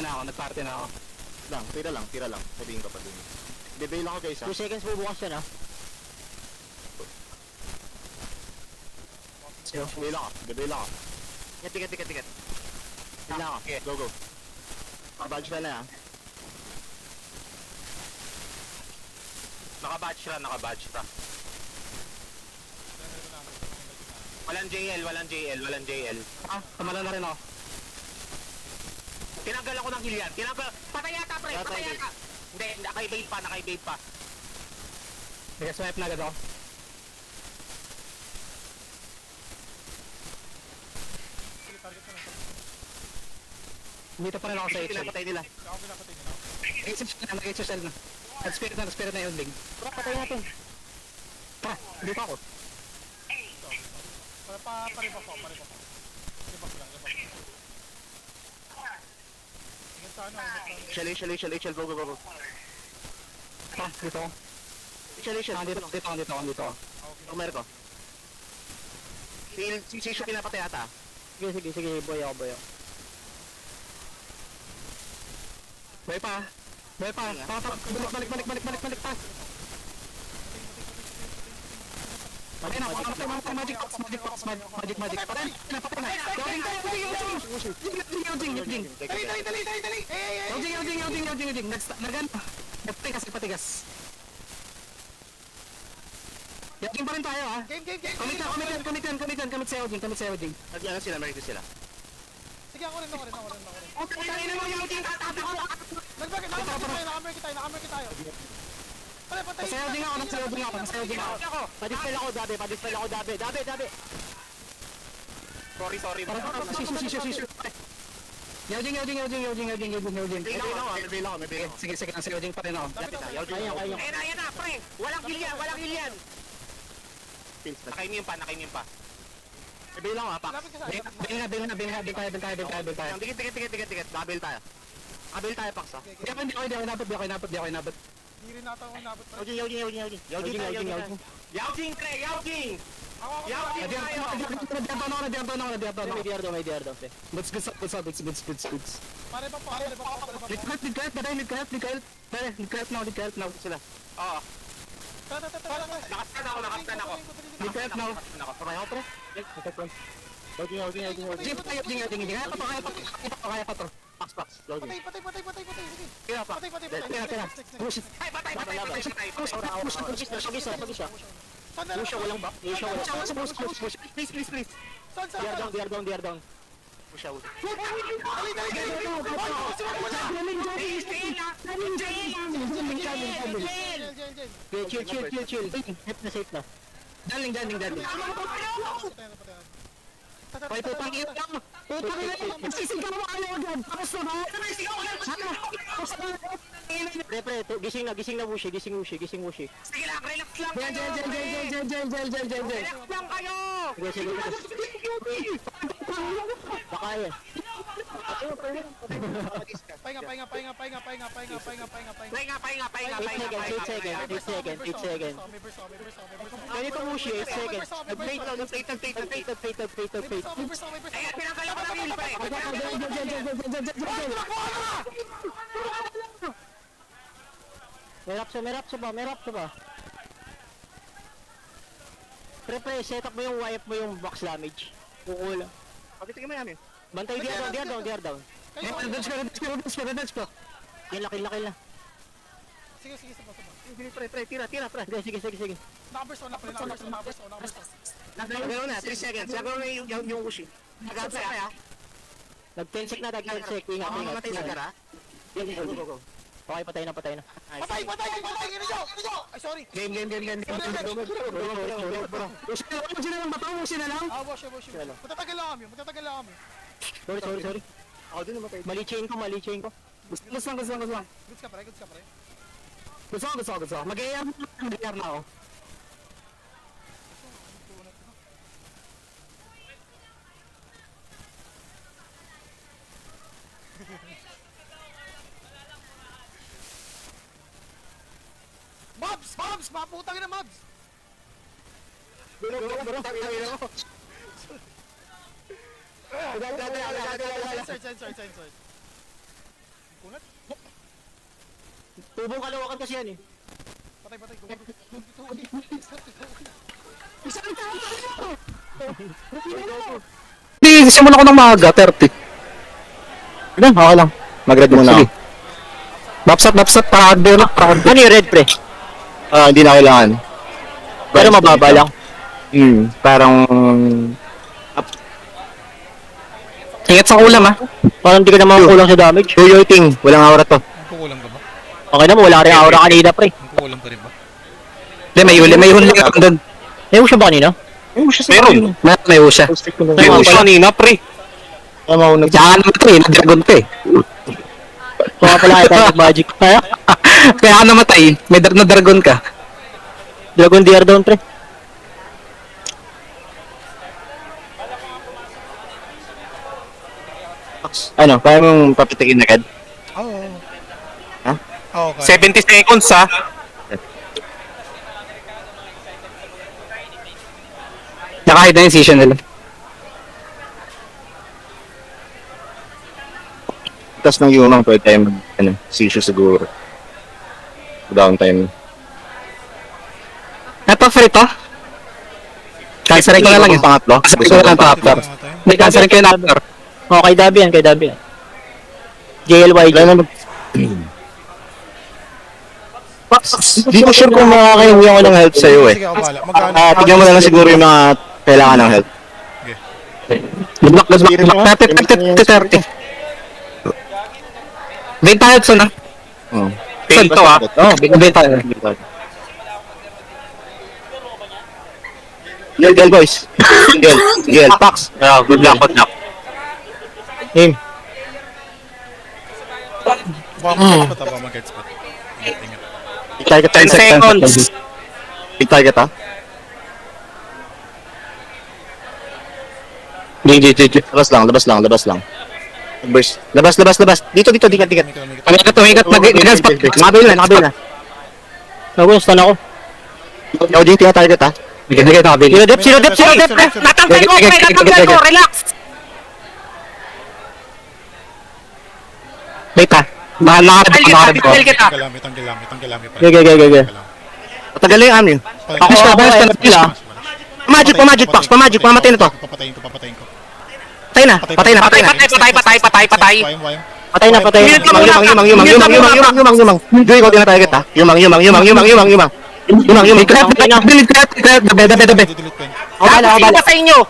Nag-party na ako. Tira lang. Sabihin ka pa dun. Debail ako guys ha. 2 seconds bubukas yan ah. Debail ako. Tikat. Tignan ako. Go. Badge ka na ha. Naka-badge ka. Walang JL. Tumala na rin ako. Tinanggal ako ng hilyan. Patay yata, pre! Patay yata! Hindi, naka-evade pa. Sige, swipe na agad ako. Dito pa rin ako sa HL. Pinapatay nila. Nag-HL na. Nag-spirit na yung link. Patay natin. Tara, dito ako. Paribak ko. Ribak lang. Tingin sa ano. HL, go. Tara, dito ako. HL. Dito ako. Tumer ko. Si Shishu pinapatay ata. Sige, boy ako. Buhay pa. Balik pa. Patay na, magic box. Patay na. Yojing. Yojing. Nagano. Patigas. Yojing pa rin tayo ha. Commit sa Yojing. Nagyan sila, meron sila. Sige, ako rin. Tangina mo Yojing, tatabi ko. Nakamerki tayo. Patay. Nasa Yojing ako. Padispel ako, Dabe. Dabe. Sorry. Shishu. Yojing. May bail ako. Sige, nasa Yojing pa rin ako. Kaya. Ayan na, pre! Walang hilyan! Naka-immune pa. May bail ako ha, Pax. Lapit ka sa akin. Bing tayo. Tikit. Double tayo. Double tayo, Pax ha. Hindi ako inabot. Hindi rin nata ako inabot. Yojing. Yaojing, pre! Yaojing! Ako. Nadiyan May diardo. Goods. Paribak. Nag-craft na sila. Oo. Tara. Nakastan ako. Nag-craft na. Patay ako, pre. Yojing. Kaya pa to. Pax. Yojing. Patay. Sige. Kaya, Pax. Kaya. Push it. Ay, patay! Pag-isa. Saan na? Lucia walang back. Push. Please. Saan? Diar down. Push out. Chill. Safe na. Daling. Pay putang ina lang. Magsisigaw mo kayo agad. Tapos na ba? Pre, gising na Wushi. Sige lang, relax lang Gel. Relax lang kayo! Sige. Baka yan. Pahinga. 8 seconds. May burst ako. Ganito Wushi, 8 seconds. Nag-plate. Ayan, pinanggal ako ng heal, pre! May rap sa ba? Pre, set up mo yung wipe mo yung box damage. Kukula. Pakitigin mo yamin. Bantay diar down. Dodge ko. Yan, kill na. Sige, saba. Pre, tira, pre. Sige. Nakaburst ako. Nagano na, 3 seconds. Nagano na yung Wushi. Nag-outside kaya. Nag-10 sec. Ingat. Mamatay sa gara. Go. Okay, patay na. Patay! Gino nyo! Ay, sorry! Game. Usin na lang. Wash. Matatagal lang kami. Sorry. Ako din namatay. Mali chain ko. Gusto lang. Goods ka pre. Gusto. Mag-AR na ako. Mobs! Maputang ina, mobs! Bro. Sensor. Kunat. Tubong kalawakan kasi yan eh. Patay. Isang tao tayo! Hindi, simula ko ng maaga, 30. Ano, okay lang. Mag-red muna ako. Napsat, para-hardware na, Ano yung red pre? Hindi na kailangan. Pero mababa lang. Parang... Ingat sa ulam, ha? Parang di ka naman kulang sa damage. Do your thing, walang aura to. Kukulam ka ba? Okay naman, wala rin aura kanina pre. Kukulam ka rin ba? Hindi, may huli ako doon. May mo siya ba kanina? Meron. May usya. May usya kanina, pre. Tsaka naman ito eh, nag-dragon to eh. Kaya pala ito magic. Kaya? Kaya ka namatay, may na-dragon ka. Dragon Deer down pre. Ano, kaya mong papitikin agad? Oo. Ha? Oo, kaya. 70 seconds ha. Nakahid na yung season nila. Tapos ng yumang pwede tayo season siguro. Downtime. Ito free to? Cancerin ko na lang yung pangatlo. Cancerin ko na lang pangatlo. May cancerin ko yung after. Oh, kay Dabi yan, kay Dabi yan. JLYG. Di ko sure kung makakahingi ako ng help sa'yo eh. Sige, ako bahala. Magkano? Tignan mo na lang siguro yung mga kailangan ng help. Good luck. 30. 20 helps na. Fail to ha. Oo, 20. Gel boys. Gel. Pax. Good luck. Aim. Baka mag-get spot. Ingat. Target 10 seconds. Big target ha. GG. Labas lang. Burst. Labas. Dito. Dikat. Umikat. Mag-gas spot. Nakabil na. Ako, stun ako. Ikaw din tina-target ha. Sige, nakabil. Sino dep pre. Natanggal ko, pre! Natanggal ko! Relax! Wait ha. Nakakarap ko. Tanggal kita! Tanggalami. Gege. Patagal na yung amin. Ako, sila. Magic Pax. Pamatay na to. Papatayin ko. Patay na. Patay! Patay na. Yumang. Joy ko tina-target ha. Yumang. Dabe. Tapos sino ba sa inyo?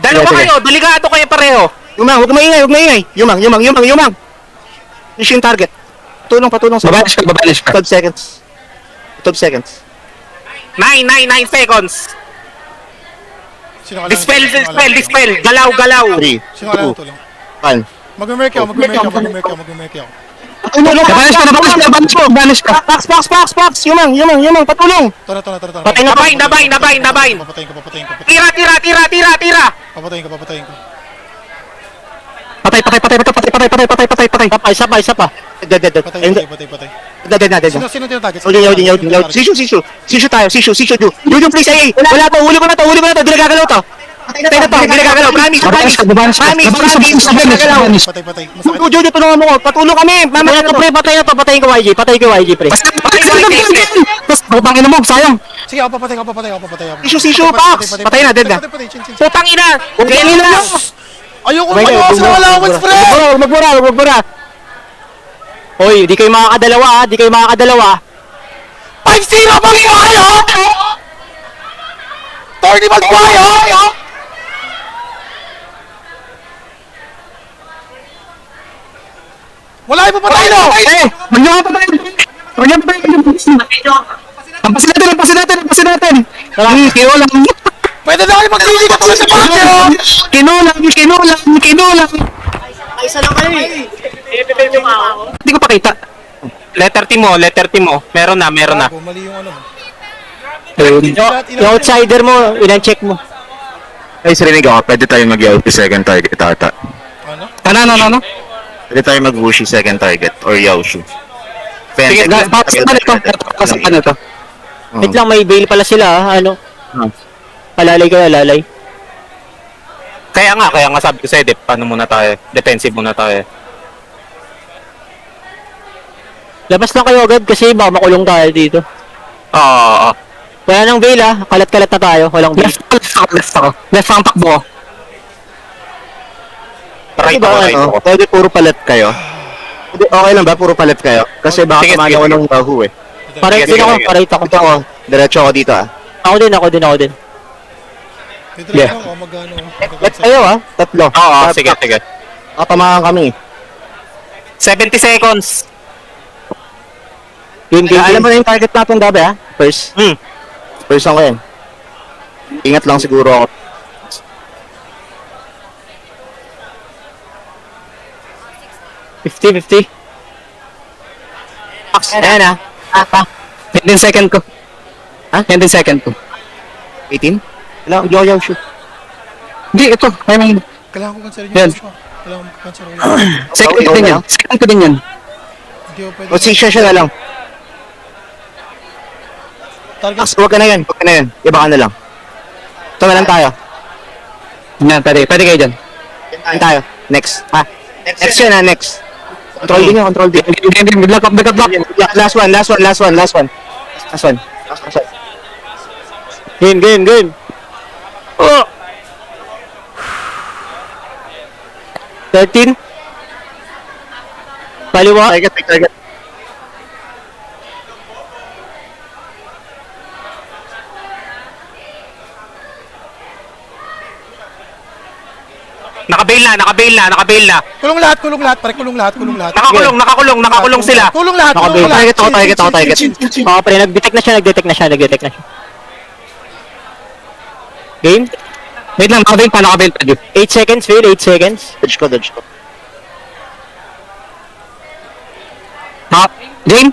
Dalawa Sige. kayo, delikado kayo pareho. Yumang, huwag maingay. Yumang. Finish yung target. Patulong sa... Babalish ka. 12 seconds. 9 seconds. Dispel. Galaw. 3, Sino kailangan tulong? 1. Mag-merke ako. Babalish ka. Pax. Yumang. Patulong. Tara. Patay na. Nabain. Papatayin ko. Tira. Papatayin ko. Patay. Isa pa. Dead. Patay. Sino tinatarget? Yaw. Sisyo tayo. Yuyo, please, ay. Wala to. Huli ko na to. Di nagagalaw to. Patay na to. Di nagagalaw. Promise. Patay. Masakit. Jojo, tulungan mo ko. Patulong kami. Patay na to pre. Patayin ko YG pre. Tapos, bangin mo. Sayang. Sige, ako papatay. Sisyo, Pax. Patay na, dead na. Chin. Putang ina! Ganyan na. Ayoko sa allowance, pre! Magbura. Hoy, di kayo makakadalawa. 5-0 pang kayo! Torny Magbayo! Wala yung papatay no! Magnyong pa tayo. Pampasin natin. Kinulang. Pwede na kayo magliligat sa Pacquiao! Kinulang. Isa lang kayo eh. Hindi ko pakita. Letter T mo. Meron na. Bago, mali yung ano mo. Yung outsider mo, ilan-check mo. Ay, sarinig ako. Pwede tayo mag-yaw second target ata. Ano? Pwede tayo mag-wushy second target or Yaoshu. Sige, Ano to? Wait lang, may bail pala sila ano. Lalay. Kaya nga sabi ko sa'yo, paano muna tayo? Defensive muna tayo. Labas lang kayo agad kasi baka makulong tayo dito. Oo. Wala nang veil ah. Kalat-kalat na tayo. Walang veil. Left ako. Left ang takbo ko. Right ba, ako, right ako. pwede puro palit kayo? Hindi, okay lang ba? Puro palit kayo? Kasi baka Sige, kumain sige, ako sige. ng bahu eh. Parait Sige, din ako. sige. Parait ako. Dito ako. Diretso ako dito ah. Ako din. Titry Yeah. lang ako magano. Let kayo ah. Tatlo. Oo, sige, sige. Tamahan kami. 70 seconds. Game. Alam mo na yung target natin gabi ah. First. First ako yan. Ingat lang siguro ako. $50. Ayan ah. 15 second ko. Ha? 15 second ko. 18? Wala, yo shoot. Hindi, ito. Ay, Kailangan ko cancelin Yan. yung push ko. Kailangan ko cancelin yung second ko din yan. Second ko din yan. Hindi ko pwede. Position siya na lang. Target. Max, huwag ka na yan. Huwag ka na yan. Iba ka na lang. Ito na lang tayo. Yan, pwede kayo dyan. Yan tayo. Next. Ah. Next yun ah, next. Control din yun, control din. Game. Good luck. Last one. Game. Oh! 13. Kaliwa. Target. Nakabail na. Kulong lahat. Pare, kulong lahat. Nakakulong sila. Kulong lahat. Target ako. Oo, pre, nag-detect na siya. Game? Wait lang, nakabail pa. 8 seconds, Phil. 8 seconds. Dodge ko. Game.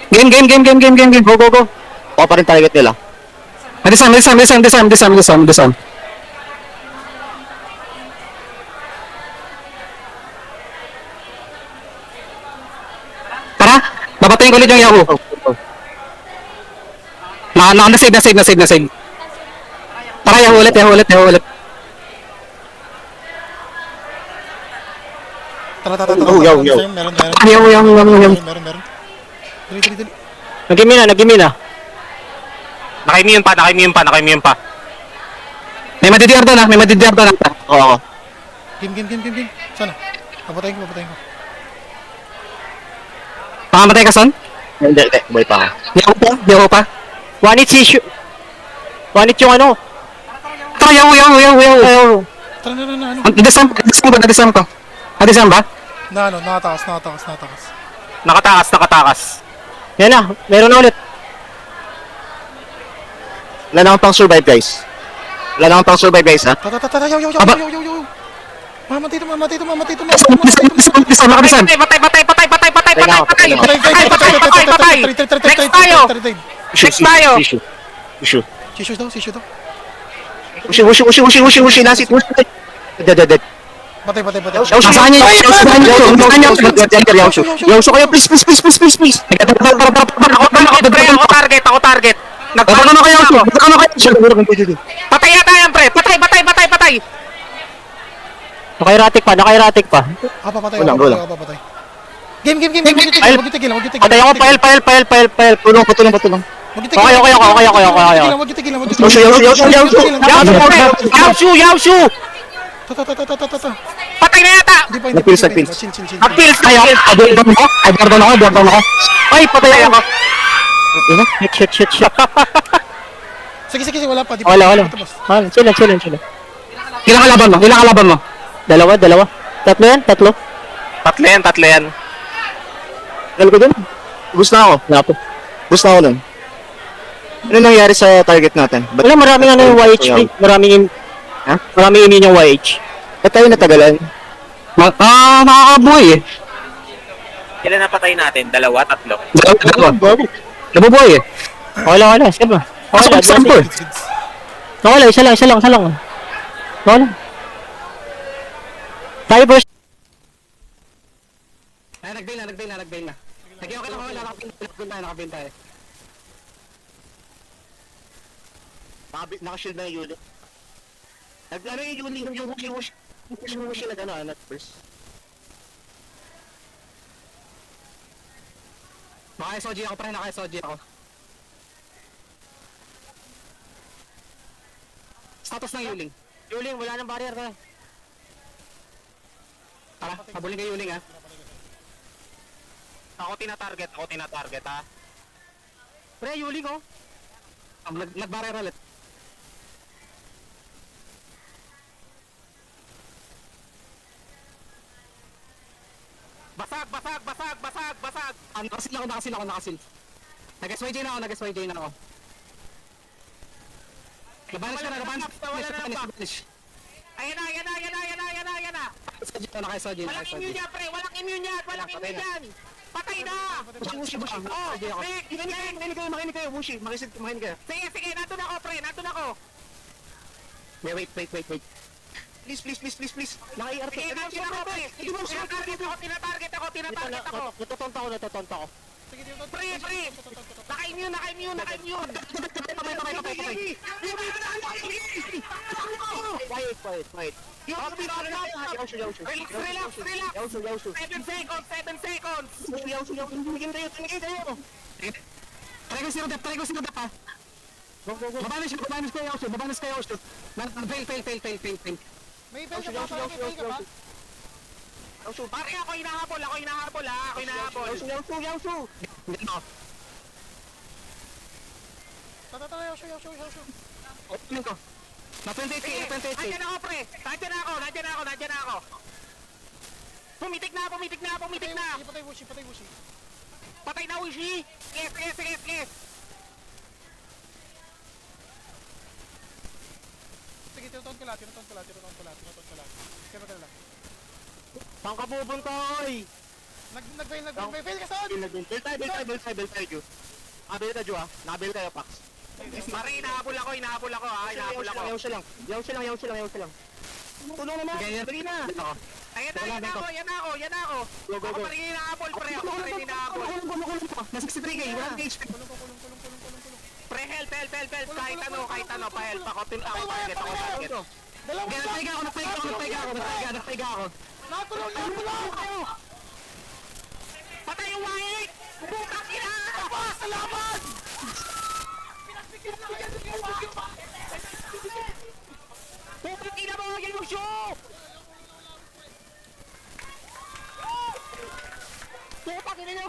Go. Ako pa rin target nila. Disarm. Tara, babatayin ko ulit yung Yahoo. Na-save. Tara, Yahoo ulit. Tara. Oh, yo. Meron. Yahoo. Meron. Dali. Nag-game na. Naka-immune pa. May madidiar doon. Oo. Game. Sana. Papatayin ko. Pakamatay ka, son? Hindi. Buhay pa ako. Yahoo pa. One hit yung ano. Tara, Yahoo. Tara na. Ano? Nadisarm ko. Nadisarm ba? Nakatakas. Nakatakas. Yan na, meron na ulit. Wala na akong pang survive guys ha. Tara. Yo. Mamatay to. Disarm. Next tayo. Issue. Sisyo daw. Ushi, nasit. Dead. Patay. Saan niyo? Yausho kayo, please. Ako target. Baka na kayo. Patay yata yan, pre. Patay. Naka-erratic pa. Papatay. Wala. Game. Huwag tigilan. Patay ako, file. Patulong. Okay. Huwag tigilan. Yaoshu. Patay na yata. Hindi pa. Nag-pills. Chin. Nag-pills. Adordan ako. Ay, patay ako. Shit. Sige, wala pa. Wala. Chill. Ilang kalaban mo? Dalawa. Tatlo. Tatlo yan. Alam ko dun. Boost na ako nun. Ano nangyari sa target natin? Wala, maraming yung YH. Maraming immune yung YH. Ba't tayo natagalan? Nakakabuhay eh. Ilan na patay natin? Dalawa, tatlo. Nabubuhay eh. Wala. Sige ba? Wala, isa lang. Wala. Tayo first. Ay, nag-bail na. Okay lang. Nakabail tayo. Nakashield na yung unit. Ano yung unit? Yung Wushi nag first. Naka-SOG ako, pre. Naka-SOG ako. Status ng Yuling. Yuling, wala nang barrier ka. Tara, habulin kay Yuling, ha. Ako tina-target, ha? Pre, Yuling, oh. Nag-barrier ulit. Basag! Nakasil ako. Nag-SYJ na ako. Nabanish ka na. Wala na lang ba? Ayan na! Naka-SYJ. Walang immune yan, pre! Walang immune yan! Patay na! Wushi. Oh, Nick! Makinig kayo, Wushi. Makinig kayo. Sige, nandun ako, pre! Nandun ako! Wait. Please. Naka-ERP. Sige, nandun ako, pre! Tinatarget ako! Natotonta ko. Sige, dito. Pre! Naka-immune! Quiet. Relax! 7 seconds! Tumigil kayo. Try ko zero depth, ha. Go. Babanis kayo, Yaushu. Fail. May fail ka ba? May fail ka ba? Pare, ako hinahabol, ha? Yaushu. Hindi na ako. Tara, Yaushu. Opening ko. Na 28K. Nandiyan ako, pre! Nandiyan ako! Pumitik na! Patay Wushi. Patay na, Wishi! Yes! Sige, tinutuan ko lahat. Kaya magkala lang. Saan ka pupunta, oy? Nag-fail ka saan? Build tayo. Build tayo, ha. Nakabuild tayo, Pax. Pare, hinahabol ako, ha? Yaushu lang. Tulong naman. Dali na. Ayan na ako! Go. Ako pa rin hinahabol, pre! Ako pa rin hinahabol! Na 63K. Wala kang HP. Kulong. Pre, help! Kahit ano, pa-help ako. Target ako. Dalawang Nagpaiga ako. Natulong! Patay yung white! Putang ina! Salamat! Putang ina mo! Yan yung show! Putang ina nyo!